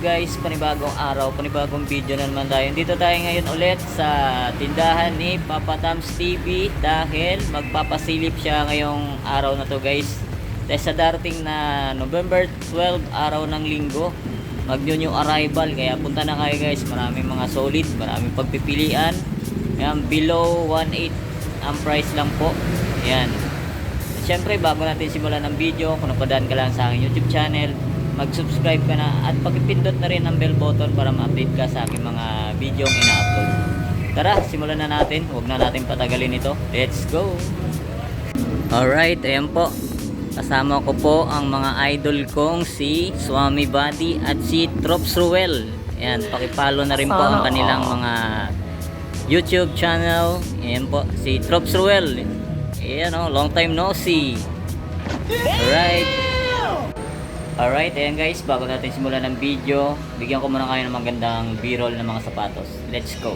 guys, panibagong araw, panibagong video na naman tayo. Dito tayo ngayon ulit sa tindahan ni Papa Tams TV dahil magpapasilip siya ngayong araw na to guys. Dahil sa darating na November 12, araw ng linggo, mag-new arrival. Kaya punta na kayo guys, maraming mga solid, maraming pagpipilian. Ayan, below 1.8 ang price lang po. Ayan. Siyempre, bago natin simulan ng video, kung napadaan ka lang sa aking YouTube channel, mag-subscribe ka na at pakipindot na rin ang bell button para ma-update ka sa aking mga video ang ina-upload. Tara, simulan na natin. Huwag na natin patagalin ito. Let's go! Alright, ayan po. Kasama ko po ang mga idol kong si Swami Buddy at si Trops Ruel. Ayan, pakipalo na rin po ang kanilang mga YouTube channel. Ayan po, si Trops Ruel. Ayan o, long time no see. Alright, ayan guys, bago natin simulan ng video, bigyan ko muna kayo ng magandang b-roll ng mga sapatos. Let's go!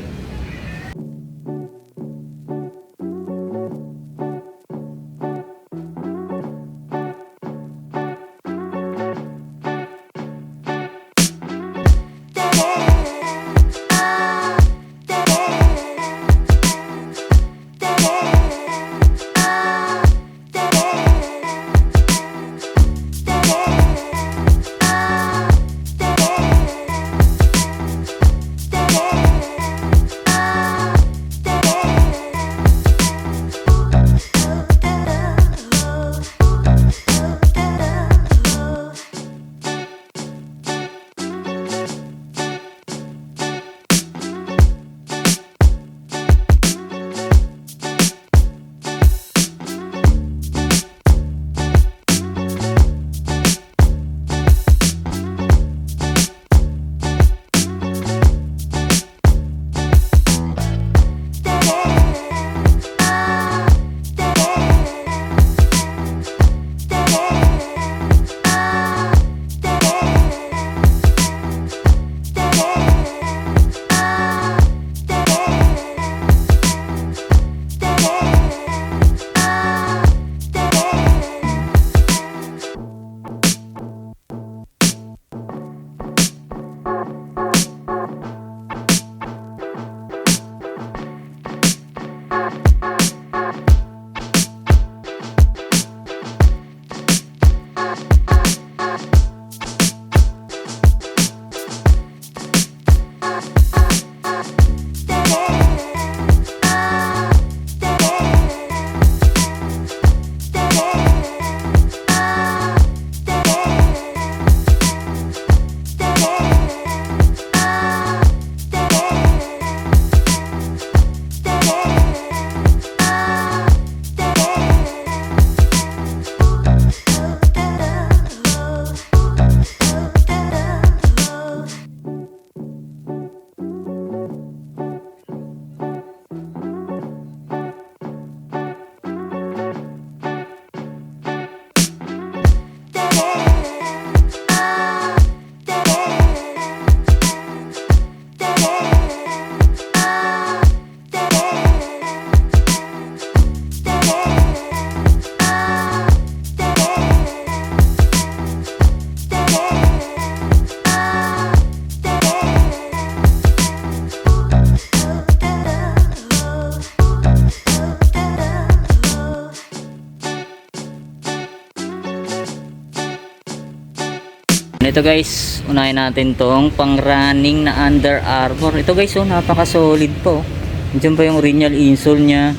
Ito guys, unahin natin tong pang running na Under Armour. Ito guys, oh, napaka solid po. Diyan pa yung original insole nya.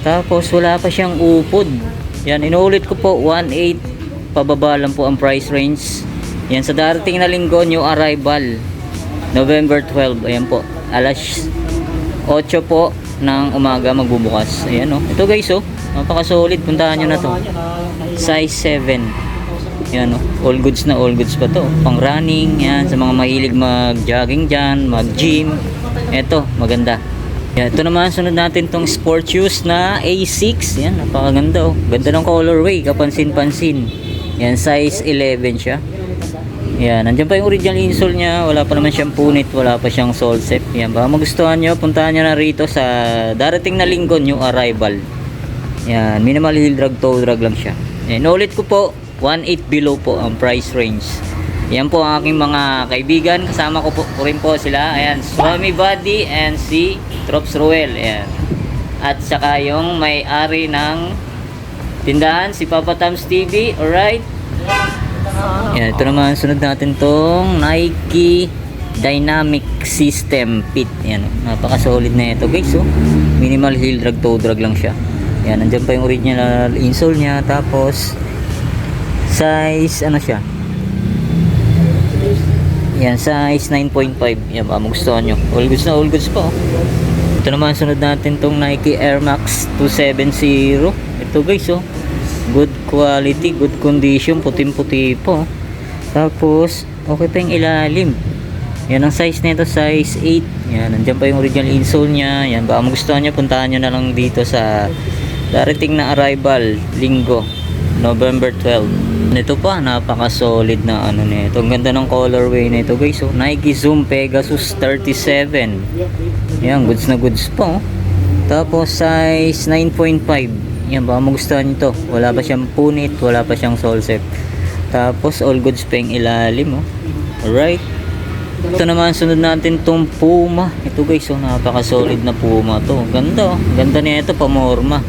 Tapos wala pa siyang upod. Yan, inuulit ko po, 1.8 pababa lang po ang price range. Yan, sa darating na linggo, new arrival, November 12. Ayan po, alas 8 po ng umaga magbubukas. Ayan oh. Ito guys, oh, napaka solid. Puntahan nyo na to. Size 7. Yan o, all goods na all goods pa to. Pang running, yan, sa mga mahilig mag jogging dyan, mag gym. Eto, maganda. Yan, ito naman, sunod natin tong sport shoes na A6. Yan, napakaganda o. Ganda ng colorway, kapansin-pansin. Yan, size 11 siya. Yan, nandiyan pa yung original insole nya. Wala pa naman siyang punit, wala pa siyang sole set. Yan, baka magustuhan nyo, puntahan nyo na rito sa darating na linggo, new arrival. Yan, minimal heel drag, toe drag lang siya. Yan, ulit ko po, 1.8 below po ang price range. Yan po ang aking mga kaibigan. Kasama ko po rin po sila. Ayan, Swami Buddy and si Trops Ruel. Ayan. At saka yung may-ari ng tindahan, si Papa Tams TV. Alright. Ayan, ito naman, sunod natin tong Nike Dynamic System Fit. Ayan, napaka-solid na ito guys. Oh. Minimal heel drag, toe drag lang siya. Ayan, nandiyan pa yung original insole niya. Tapos, size, ano siya? Yan, size 9.5. Yan, baka magustuhan nyo. All goods na, all goods pa. Oh. Ito naman, sunod natin tong Nike Air Max 270. Ito guys, oh. Good quality, good condition. Puting-puti po. Tapos, okay pa yung ilalim. Yan, ang size nito, size 8. Yan, nandiyan pa yung original insole niya. Yan, baka magustuhan nyo, puntahan nyo na lang dito sa darating na arrival, Linggo, November 12. Ito pa, napaka-solid na ano nito. Ang ganda ng colorway nito guys. So, Nike Zoom Pegasus 37. Yan, goods na goods po. Tapos, size 9.5. Yan, baka magustuhan nyo to. Wala pa siyang punit, wala pa siyang sole set. Tapos, all goods pa yung ilalim. Oh. Alright. Ito naman, sunod natin tong Puma. Ito guys, so, napaka-solid na Puma to. Ganda, oh. Ganda niya ito, pamorma.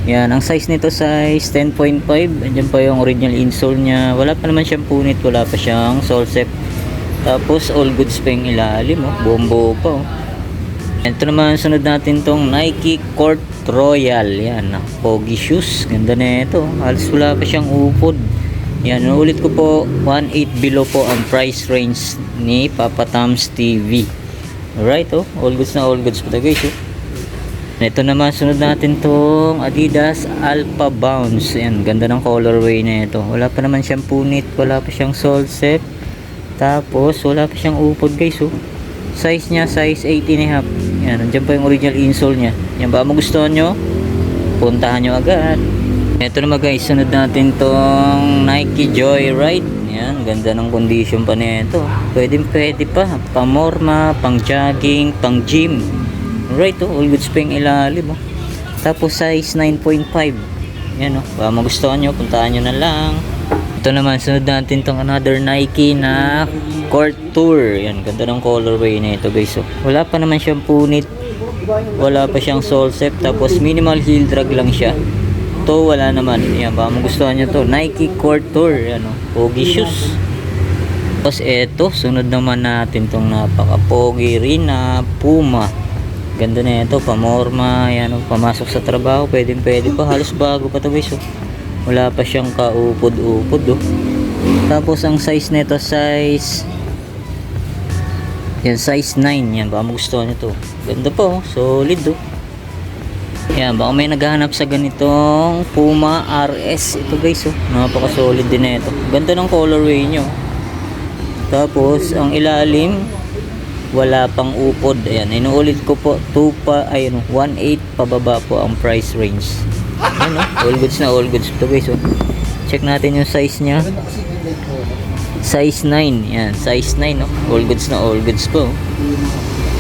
Yan, ang size nito size 10.5. Andiyan pa yung original insole niya. Wala pa naman siyang punit, wala pa siyang sole set. Tapos all goods pa yung ilalim, oh. Bombo pa, oh. Ito naman, sunod natin tong Nike Court Royal. Yan, pogi shoes. Ganda na ito. Halos wala pa siyang upod. Yan, ulit ko po, 1.8 below po ang price range ni Papa Tams TV. Alright, oh. All goods na all goods pa guys, oh. Ito naman, sunod natin tong Adidas Alpha Bounce. Ayan, ganda ng colorway na ito. Wala pa naman siyang punit, wala pa siyang sole set. Tapos, wala pa siyang upod guys. Oh. Size niya, size 18.5. Ayan, nandiyan pa yung original insole niya. Yan, ba magustuhan nyo? Puntahan nyo agad. Ito naman guys, sunod natin tong Nike Joyride. Ayan, ganda ng condition pa na ito. Pwede pa. Pamorma, pang jogging, pang gym. Right, oh, all goods pa yung ilalim, oh. Tapos size 9.5. Yan, oh. Baka magustuhan nyo, puntahan nyo na lang. Ito naman, sunod natin tong another Nike na Court Tour. Yan, ganda ng colorway na ito guys, oh. Wala pa naman siyang punit, wala pa siyang sole set. Tapos minimal heel drag lang siya. To wala naman. Yan, baka magustuhan nyo to. Nike Court Tour. Yan, oh. Pogi shoes. Tapos eto, sunod naman natin tong napaka-pogi rin na Puma. Ganda na ito, pamorma, yan, oh, pamasok sa trabaho, pwede pa, halos bago pa to guys, oh. Wala pa siyang kaupod-upod, oh. Tapos ang size nito, size 9, yan, baka magustuhan nyo to. Ganda po, oh, solid, oh. Yan, baka may naghahanap sa ganitong Puma RS, ito guys, oh. Napaka-solid din na ito. Ganda ng colorway nyo. Tapos ang ilalim, wala pang upod. Ayan, inuulit ko po, 1.8 pababa po ang price range. Ayan, oh, all goods na all goods ito guys, oh. Check natin yung size nya, size 9. Yan, size 9, oh. All goods na all goods po.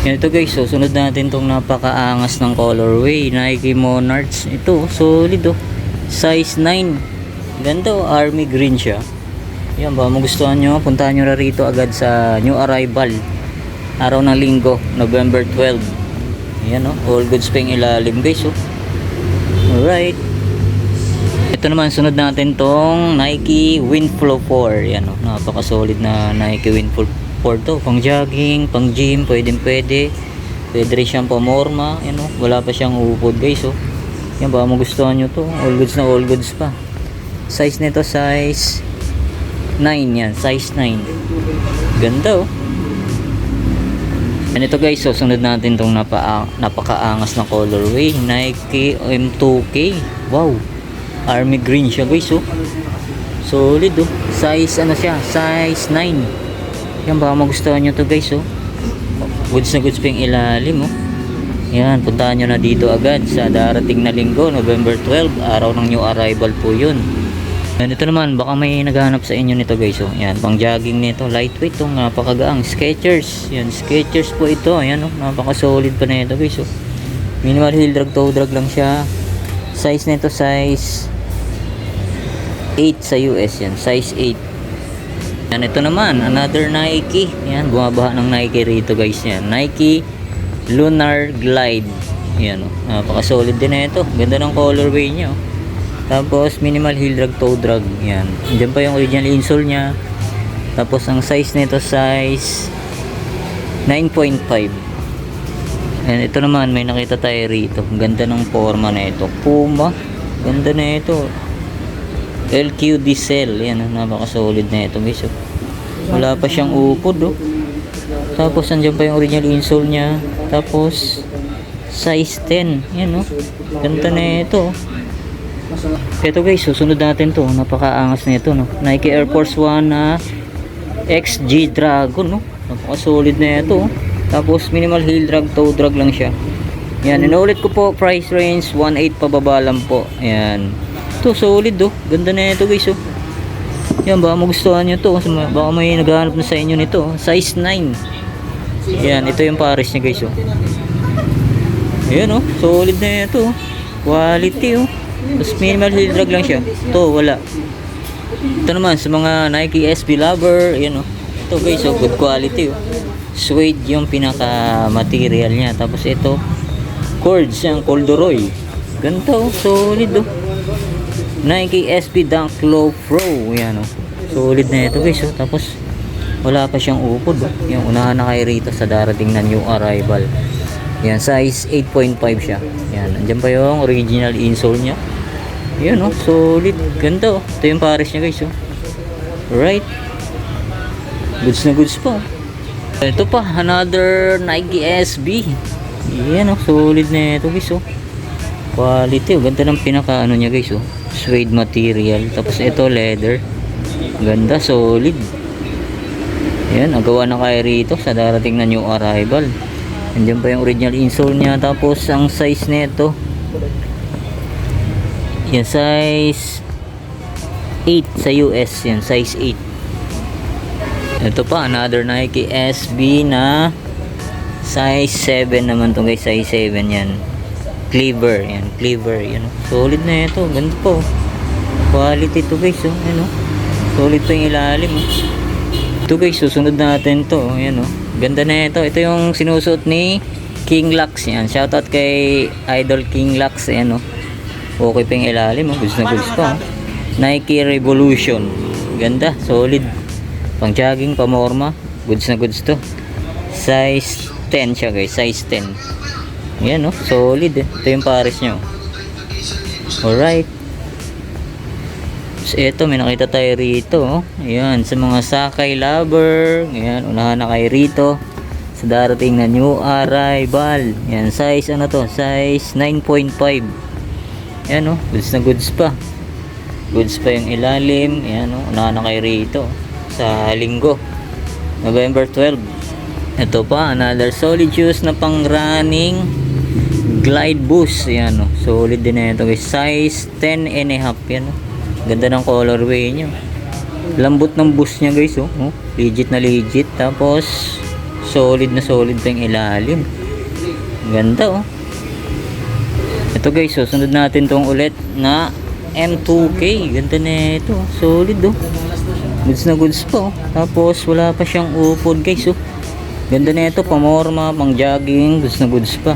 Yan, ito guys, oh, sunod natin tong napakaangas ng colorway, Nike Monarchs. Ito, solid, oh. Size 9. Ganda, oh, army green siya. Yan, ba magustuhan nyo, puntahan nyo na rito agad sa new arrival, araw ng Linggo, November 12. Ayan, oh, all goods pa yung ilalim guys, oh. Alright. Ito naman, sunod natin tong Nike Windflow 4. Ayan, oh, napaka-solid na Nike Windflow 4 to. Pang jogging, pang gym, pwede rin siyang pamorma. Ayan, oh, wala pa siyang upod guys, oh. Yan, baka magustuhan nyo to. All goods na all goods pa. Size nito, size 9. Yan, size 9. Ganda, oh. And ito guys, so sunod natin tong napakaangas na colorway, Nike M2K. Wow, army green siya guys, oh. Solid, oh. Size ano siya, size 9. Yan, baka magustuhan nyo to guys, oh. Goods na goods pa yung ilalim, oh. Yan, puntahan nyo na dito agad sa darating na Linggo, November 12, araw ng new arrival po yun. And ito naman, baka may naghahanap sa inyo nito guys, oh. Yan, pang jogging nito, lightweight, oh, napakagaang. Skechers. Yan, Skechers po ito. Ayan, oh, napaka-solid pa na ito guys, oh. Minimal heel drag, toe drag lang siya. Size nito, size 8 sa US. Yan, size 8. Yan, ito naman, another Nike. Yan, bumabaha ng Nike rito guys. Yan, Nike Lunar Glide. Yan, napaka-solid din na ito. Ganda ng colorway niya. Tapos, minimal heel drag, toe drag. Yan, dyan pa yung original insole niya. Tapos, ang size nito, size 9.5. Yan, ito naman, may nakita tayo rito. Ganda ng forma na ito. Puma. Ganda na ito. LQ Diesel. Yan, napaka-solid na ito guys. Wala pa siyang upod. Tapos, andyan pa yung original insole niya. Tapos, size 10. Yan, ganda na ito. Ito guys, susunod natin to. Napaka-angas na ito, Nike Air Force 1 na XG Dragon, Napaka-solid na ito. Tapos, minimal heel drag, toe drag lang siya. Yan, inulit ko po, price range 1.8 pababa lang po. Ayan. Ito, solid, Ganda na ito guys, Yan, baka magustuhan nyo to. Baka may naghahanap na sa inyo nito. Size 9. Yan, ito yung pares niya guys, Ayan, solid na ito. Quality, Tapos minimal heel drag lang siya. Ito, wala. Ito naman, sa mga Nike SB lover, ayan, Ito guys, good quality, Suede yung pinaka material niya. Tapos ito, cords yung corduroy. Ganda, solid, Nike SB Dunk Low Pro. Yan, solid na ito guys, Tapos wala pa siyang upod, Yung unahan na kayo rito sa darating na new arrival. Yan, size 8.5 siya. Yan, andyan pa yung original insole niya. Yan, solid. Ganda, Ito yung pares niya guys, Right. Goods na goods pa. Ito pa, another Nike SB. Yan, solid na ito guys, Quality, Ganda ng pinaka niya guys, Suede material. Tapos ito, leather. Ganda, solid. Yan, nagawa na kayo rito sa darating na new arrival. Andiyan pa yung original insole niya. Tapos ang size nito, yan, size 8 sa US. Yan, size 8. Ito pa, another Nike SB na size 7 naman to guys. Size 7 yan. Cleaver. Yan, Cleaver. Yan, solid na ito. Ganda po. Quality to guys. Yan, solid pa yung ilalim. Ito guys, susunod natin to. Yan, ganda na ito. Ito yung sinusuot ni King Lux. Yan, shoutout kay Idol King Lux. Yan, okay pa yung ilalim. Goods na goods pa. Nike Revolution. Ganda, solid. Pang jogging, pamorma. Goods na goods to. Size 10 siya guys. Size 10. Yan, solid. Ito yung pares nyo. Alright. So, ito, may nakita tayo rito. Ayan, sa mga Sakay lover. Ayan, unahan na kayo rito sa darating na new arrival. Ayan, size ano to? Size 9.5. Ayan, goods na goods pa. Goods pa yung ilalim. Ayan, unahan na kayo rito sa linggo, November 12. Ito pa, another solid shoes na pang running Glide Boost. Ayan, solid din na ito guys. Size 10.5. Yan, ganda ng colorway niya. Lambot ng boost niya guys, legit na legit. Tapos solid na solid pa yung ilalim. Ganda, Ito guys, sunod natin tong ulit na M2K. Ganda na ito, solid, goods na goods pa, Tapos wala pa siyang upod guys, Ganda na ito, pamorma, pang jogging, goods na goods pa.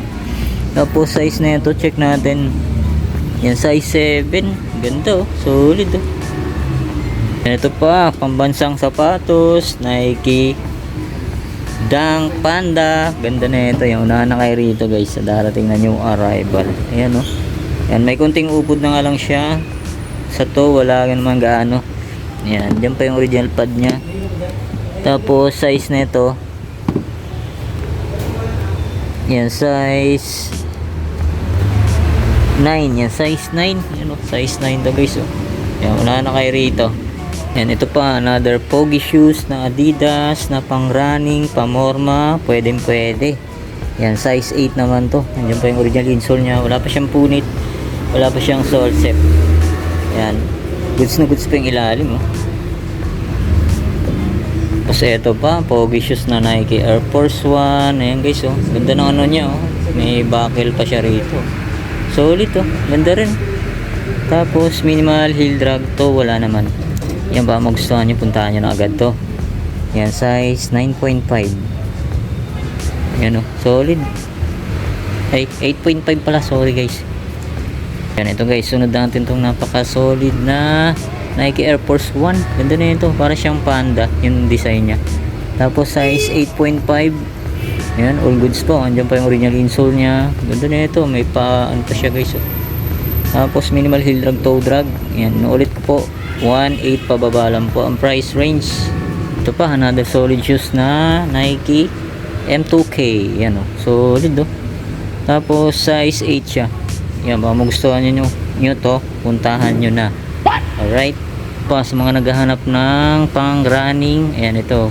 Tapos size na ito, check natin. Yan, size 7. Ganda, solid, Ito pa, pambansang sapatos, Nike Dunk Panda. Ganda na ito, yung unahan na kayo rito guys sa darating na new arrival. Ayan, Yan, may kunting upod na nga lang siya. Sa to, wala naman gaano. Yan, dyan pa yung original pad niya. Tapos size na ito, yan, size 9. Yan, size 9. Yan, size 9 to guys, Yan, unahan na kayo rito. Yan, ito pa, another pogi shoes na Adidas na pang running, pamorma, pwedeng pwede. Yan, size 8 naman to. Yan pa yung original insole niya. Wala pa siyang punit, wala pa siyang sole set. Yan, goods na goods pa yung ilalim, Tapos ito pa, pogi shoes na Nike Air Force 1. Ayan guys, ganda ng ano niya, may buckle pa siya rito. Solid, ganda rin. Tapos minimal heel drag to, wala naman. Yan ba magustuhan nyo, puntahan nyo na agad to. Yan, size 9.5. Yan o, solid. Ay, 8.5 pala, sorry guys. Yan, ito guys, sunod natin itong napaka solid na Nike Air Force 1. Ganda na ito, para siyang panda yung design nya. Tapos size 8.5. Yan, all goods po. Andiyan pa yung original insole nya. Ganda na ito, may ano pa siya guys. Tapos minimal heel drag, toe drag. Yan, ulit ko po, 1.8 pababa lang po ang price range. Ito pa, another solid shoes na Nike M2K. Yan o, solid o. Tapos size 8 siya. Yan, baka magustuhan nyo to, puntahan nyo na. Alright, pa sa mga naghahanap ng pang running, ayan ito,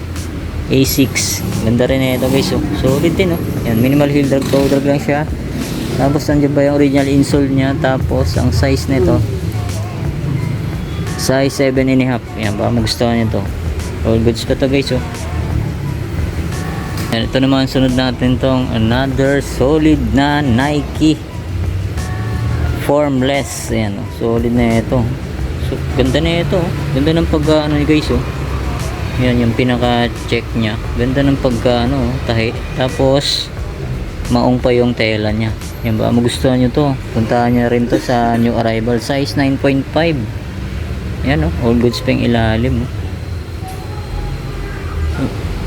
A6. Ganda rin na ito guys, oh. Solid din oh. Yan, minimal heel drag, toe drag lang siya. Tapos nandiyan ba yung original insole nya. Tapos ang size nito, size 7.5. Yan, baka magustuhan nyo to. All goods pa to guys, oh. Yan, ito naman sunod natin tong another solid na Nike Formless. Ayan, oh. Solid na ito. So, ganda na ito, oh. Ganda ng pagka ano guys, oh. Yan yung pinaka check nya. Ganda ng pagka ano, tahi. Tapos maong pa yung tela nya. Yan ba magustuhan nyo to, puntahan nyo rin to sa new arrival. Size 9.5. Yan oh, all goods pa yung ilalim, oh.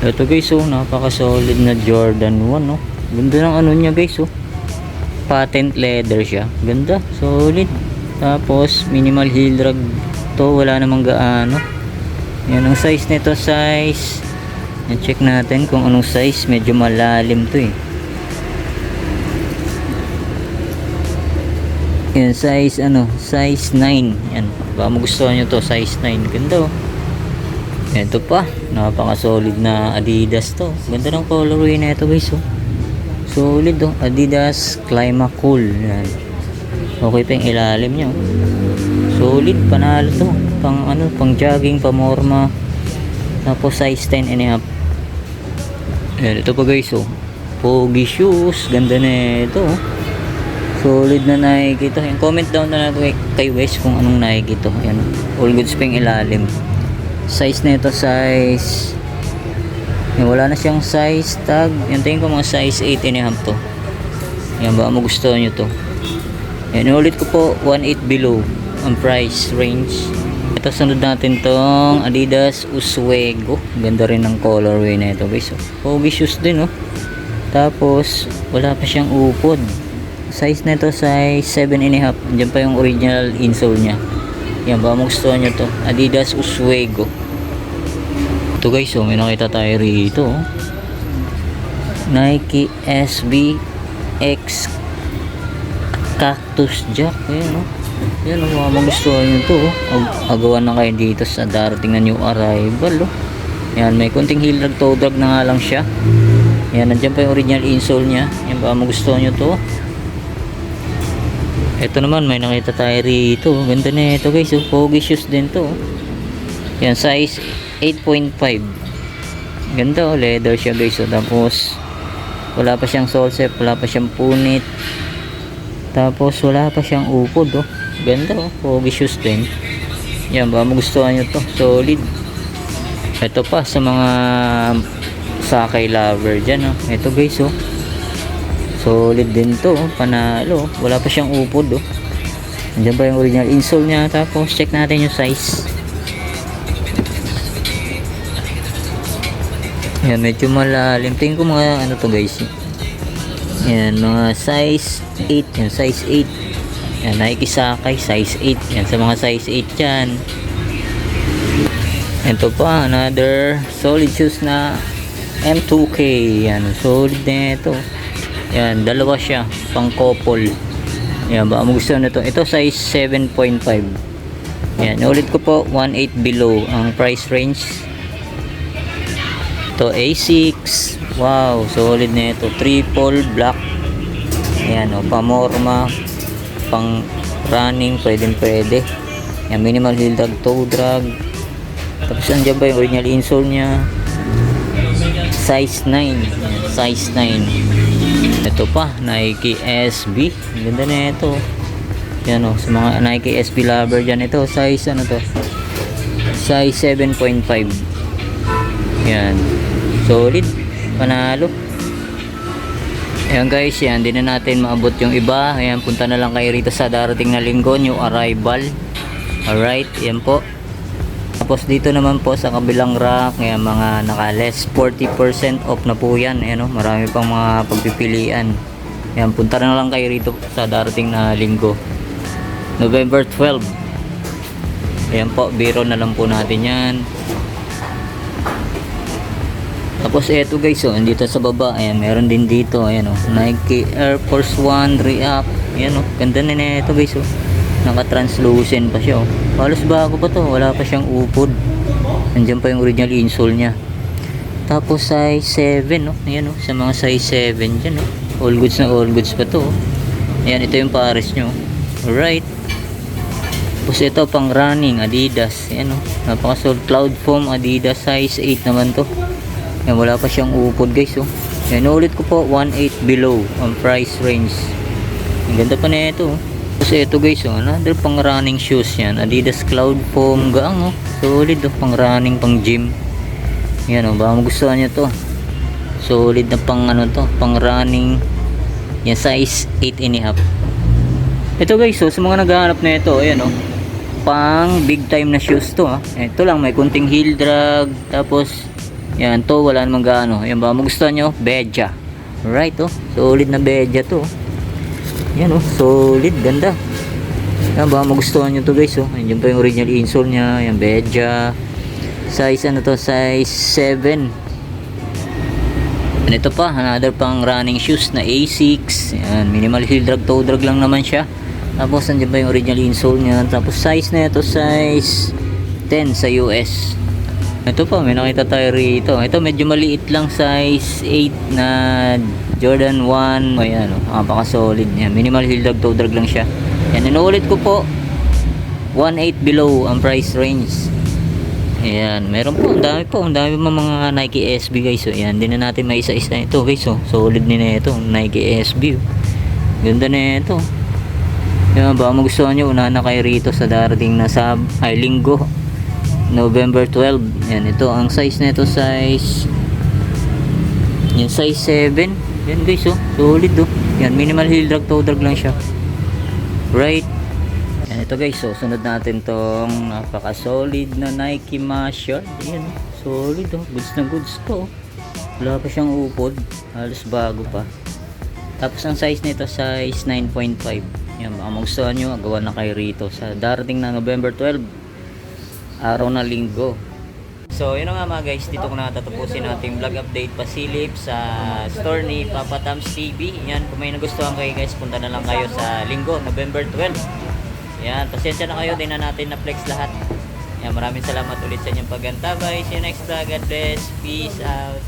Ito guys, oh, napaka solid na Jordan 1, oh. Ganda ng ano nya guys, oh. Patent leather siya. Ganda, solid. Tapos minimal heel drag to, wala namang gaano. Yan ang size nito, size, check natin kung anong size. Medyo malalim to eh. Yan, size ano, size 9. Yan, baka magustuhan nyo to, size 9. Ganda oh. Ito pa, napaka solid na Adidas to. Ganda ng colorway na ito guys, oh. Solid oh, Adidas Clima Cool. Yan, okay pa yung ilalim nyo. Solid, panalo to. Pang ano, pang jogging, pamorma. Tapos size 10.5. Ayan, ito pa guys, oh. Pogi shoes, ganda na ito, oh. Solid na Nike ito. Ayan, comment down na natin kayo guys kung anong Nike ito. Ayan, all goods pa yung ilalim. Size na ito, size, ayan, wala na siyang size tag. Yan, tingin ko mga size 8.5 to. Ayan, baka magustuhan nyo to. Ayan, ulit ko po, 1.8 below ang price range. Ito, sunod natin tong Adidas Oswego. Ganda rin ng colorway na ito guys, oh. Pogi shoes din, oh. Tapos wala pa siyang upod. Size na ito, size 7.5. Diyan pa yung original insole nya. Yan, baka magustuhan nyo to, Adidas Oswego. Ito guys, oh, may nakita tayo rito, oh. Nike SB X Cactus Jack. Ayan, oh. Yan, oh, baka magustuhan nyo to, oh. Agawan na kayo dito sa darating na new arrival, oh. Yan, may kunting heel drag, toe drag na nga lang siya. Yan, nandiyan pa yung original insole nya. Yan, baka magustuhan nyo to. Ito naman, may nakita tayo rito. Ganda na ito guys, oh. Pogi shoes din to, oh. Yan, size 8.5. Ganda, oh. Leather siya guys, oh. Tapos wala pa siyang sole set, wala pa siyang punit. Tapos wala pa siyang upod, oh. Ganda, oh. Pogi shoes din. Yan, baka magustuhan nyo to, solid. Ito pa sa mga sakay lover dyan, oh. Ito guys, oh. Solid din to, oh. Panalo, oh. Wala pa siyang upod, oh. Nandiyan pa yung original insole nya. Tapos check natin yung size. Yan, medyo malalim. Tingin ko mga ano to guys. Yan, mga size 8. Yan, size 8. Yan, Nike Sakay, size 8. Yan, sa mga size 8 yan. Ito pa, another solid shoes na M2K. Yan, solid na ito. Yan, dalawa siya, pang couple. Yan, baka magustuhan na ito. Ito size 7.5. Yan, ulit ko po, 1.8 below ang price range. Ito A6. Wow, solid na ito. Triple black. Yan, oh, pamorma, pang running, pwede. Yan, minimal heel drag, toe drag. Tapos andyan ba yung original insole nya? Size 9. Yan, size 9. Ito pa, Nike SB. Ganda na ito. Yan, oh, sa mga Nike SB lover dyan. Ito, size ano to? Size 7.5. Yan. Solid. Panalo. Ayan guys, yan. Di na natin maabot yung iba. Ayan, punta na lang kayo rito sa darating na linggo, new arrival. Alright, yan po. Tapos dito naman po sa kabilang rack, ayan, mga naka-less 40% off na po yan. Ayan, marami pang mga pagpipilian. Ayan, punta na lang kayo rito sa darating na linggo. November 12. Ayan po, biro na lang po natin yan. Tapos eto guys, andito sa baba, ayan, meron din dito, ayan Nike Air Force 1 React. Ayan ganda na ito guys, naka-translucent pa siya, halos bago pa to, wala pa siyang upod. Nandiyan pa yung original insole niya. Tapos size 7, ayan sa mga size 7 dyan, all goods na all goods pa to. Ayan, ito yung pares nyo. Alright. Tapos ito pang running, Adidas. Ayan napaka-sold, Cloud Foam Adidas, size 8 naman to. Yan, wala pa siyang upod guys, Yan, ulit ko po, 1.8 below ang price range. Ang ganda pa na ito, Tapos ito guys, another pang running shoes yan. Adidas Cloud Foam gaang, solid, pang running, pang gym. Yan, baka magustuhan nyo to. Solid na pang pang running. Yan, size 8 and a half. Ito guys, sa mga naghahanap na ito, ayan pang big time na shoes to, Ito lang, may kunting heel drag. Tapos yan to, wala namang gaano. Yan ba magustuhan nyo? Beja. Right, solid na beja to. Yan, solid, ganda. Yan ba magustuhan nyo to guys, Yan pa yung original insole nya. Yan, beja. Size to? Size 7. And ito pa, another pang running shoes na Asics. Yan, minimal heel drag, toe drag lang naman siya. Tapos nandiyan pa yung original insole nya. Tapos size na ito, size 10 sa US. Ito pa, may nakita tayo rito. Ito medyo maliit lang, size 8 na Jordan 1. Ayan, napaka solid niya. Minimal heel drag, toe drag lang siya. Yan, inuulit ko po, 1.8 below ang price range. Ayan, meron po, ang dami po. Ang dami pa mga Nike SB guys. Ayan, hindi na natin may isa-isa ito guys. Solid din na ito, Nike SB. Ganda na ito. Yan, baka magustuhan nyo, unahan na kayo rito sa darating na linggo, November 12. Yan, ito ang size na ito, size yan, size 7. Yan guys, solid yan, minimal heel drag, toe drag lang siya. Right. Yan, ito guys, sunod natin tong napaka solid na Nike Masher. Yan, solid, goods na goods to. Wala pa siyang upod, halos bago pa. Tapos ang size nito, size 9.5. Yan, baka magustuhan nyo, gawa na kayo rito sa darating na November 12, araw na linggo. So yun nga mga guys, dito ko na tatapusin natin vlog update pasilip sa store ni Papa Tams TV. Yan, kung may nagustuhan kayo guys, punta na lang kayo sa linggo, November 12. Yan, pasensya na kayo, din na natin na flex lahat. Yan, maraming salamat ulit sa inyong paggantabay. See you next vlog. God bless. Peace out.